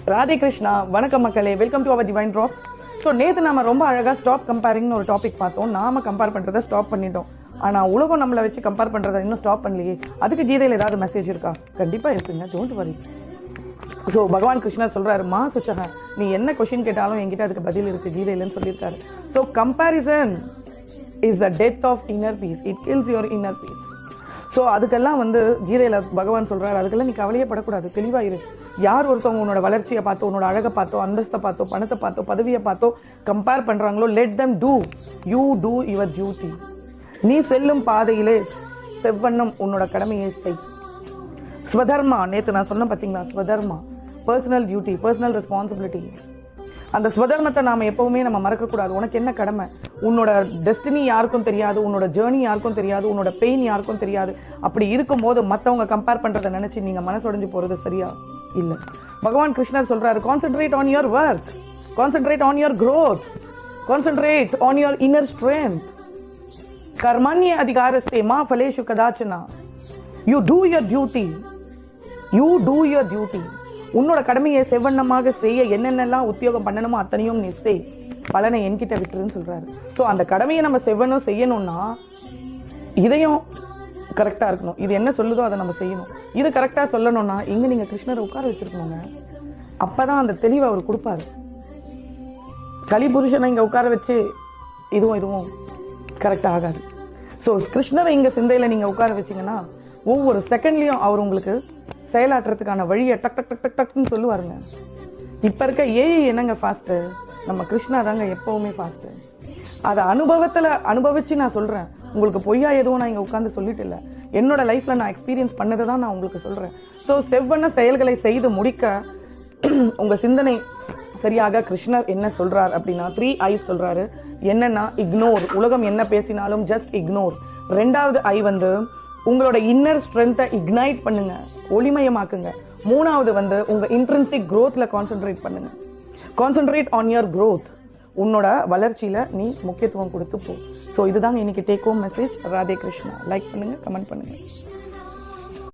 ராதே கிருஷ்ணா. வணக்கம் மக்களே, welcome to our divine drops. So நேற்று நம்ம ரொம்ப அழகாக ஸ்டாப் கம்பேரிங்னு ஒரு டாபிக் பார்த்தோம். நாம கம்பேர் பண்ணுறதை ஸ்டாப் பண்ணிட்டோம். ஆனால் உலகம் நம்மளை வச்சு கம்பேர் பண்ணுறதை இன்னும் ஸ்டாப் பண்ணலையே. அதுக்கு கீதையில் ஏதாவது மெசேஜ் இருக்கா? கண்டிப்பாக இருக்குங்க, டோன்ட் வரி. ஸோ பகவான் கிருஷ்ணா சொல்கிறாரு, மா சுச்சகா, நீ என்ன கொஷின் கேட்டாலும் என்கிட்ட அதுக்கு பதில் இருக்குது கீதையிலன்னு சொல்லியிருக்காரு. So comparison is the death of inner peace. It kills your inner peace. So அதுக்கெல்லாம் கீதையில் பகவான் சொல்கிறாரு, அதுக்கெல்லாம் நீ கவலையே படக்கூடாது, தெளிவாக இரு. யார் ஒருத்தவங்க உன்னோட வளர்ச்சியை பார்த்தோ, உன்னோட அழகை பார்த்தோ, அந்தஸ்தை பார்த்தோ, பணத்தை பார்த்தோ, பதவியை பார்த்தோ கம்பேர் பண்ணுறாங்களோ, let them do. You do your duty. நீ செல்லும் பாதையிலே செவ்வண்ணம் உன்னோட கடமையை செய். ஸ்வதர்மா, நேற்று நான் சொன்ன பார்த்தீங்களா, swadharma, personal duty, personal responsibility. அந்த ஸ்வதர்மத்தை நாம எப்பவுமே நம்ம மறக்கக்கூடாது. உனக்கு என்ன கடமை? உன்னோட டெஸ்டினி யாருக்கும் தெரியாது, உன்னோட ஜேர்னி யாருக்கும் தெரியாது, உன்னோட பெயின் யாருக்கும் தெரியாது. அப்படி இருக்கும்போது மற்றவங்க கம்பேர் பண்றதை நினைச்சு நீங்க மனசுடைஞ்சு போறது சரியா இல்லை. பகவான் கிருஷ்ணர் சொல்றாரு, concentrate on your work, concentrate on your growth, concentrate on your inner strength. கர்மண்ய அதிகாரஸ்தே மா ஃபலேஷு கதாச்சனா. You do your duty, you do your duty. உன்னோட கடமையை செவ்வண்ணமாக செய்ய என்னென்னலாம் உத்தியோகம் பண்ணணுமோ அத்தனையும் நீ செய், பலனை என்கிட்ட விட்டுருன்னு சொல்றாரு. ஸோ அந்த கடமையை நம்ம செவ்வனும் செய்யணும்னா இதையும் கரெக்டா இருக்கணும். இது என்ன சொல்லுதோ அதை நம்ம செய்யணும். இது கரெக்டா சொல்லணும்னா இங்க நீங்க கிருஷ்ணரை உட்கார வச்சிருக்கணுங்க. அப்பதான் அந்த தெளிவை அவர் கொடுப்பாரு. கலிபுருஷனை இங்க உட்கார வச்சு இதுவும் கரெக்டா ஆகாது. ஸோ கிருஷ்ணரை இங்க சிந்தையில நீங்க உட்கார வச்சீங்கன்னா ஒவ்வொரு செகண்ட்லயும் அவர் உங்களுக்கு செயலாற்றுறதுக்கான வழியை டக் டக் டக் டக் டக்னு சொல்லுவாருங்க. இப்ப இருக்க ஏஐ என்னங்க ஃபாஸ்ட்? நம்ம கிருஷ்ணா தாங்க எப்பவுமே ஃபாஸ்ட். அதை அனுபவிச்சு நான் சொல்றேன். உங்களுக்கு பொய்யா எதுவும் நான் இங்க உட்கார்ந்து சொல்லிட்டு இல்லை. என்னோட லைஃப்ல நான் எக்ஸ்பீரியன்ஸ் பண்ணதை தான் நான் உங்களுக்கு சொல்றேன். ஸோ செவ்வன செயல்களை செய்து முடிக்க உங்க சிந்தனை சரியாக கிருஷ்ணர் என்ன சொல்றார் அப்படின்னா 3 ஐ சொல்றாரு. என்னன்னா இக்னோர். உலகம் என்ன பேசினாலும் ஜஸ்ட் இக்னோர். 2வது ஐ உங்களோட இன்னர் ஸ்ட்ரென்த்தை இக்னைட் பண்ணுங்க, ஒளிமயமாக்குங்க. 3வது உங்க இன்ட்ரின்சிக் growthல கான்சென்ட்ரேட் பண்ணுங்க. Concentrate on your growth. உன்னோட வளர்ச்சியில நீ முக்கியத்துவம் கொடுத்து போ. ஸோ இதுதாங்க இன்னைக்கு take home message. Radhe Krishna. Like பண்ணுங்க, கமெண்ட் பண்ணுங்க.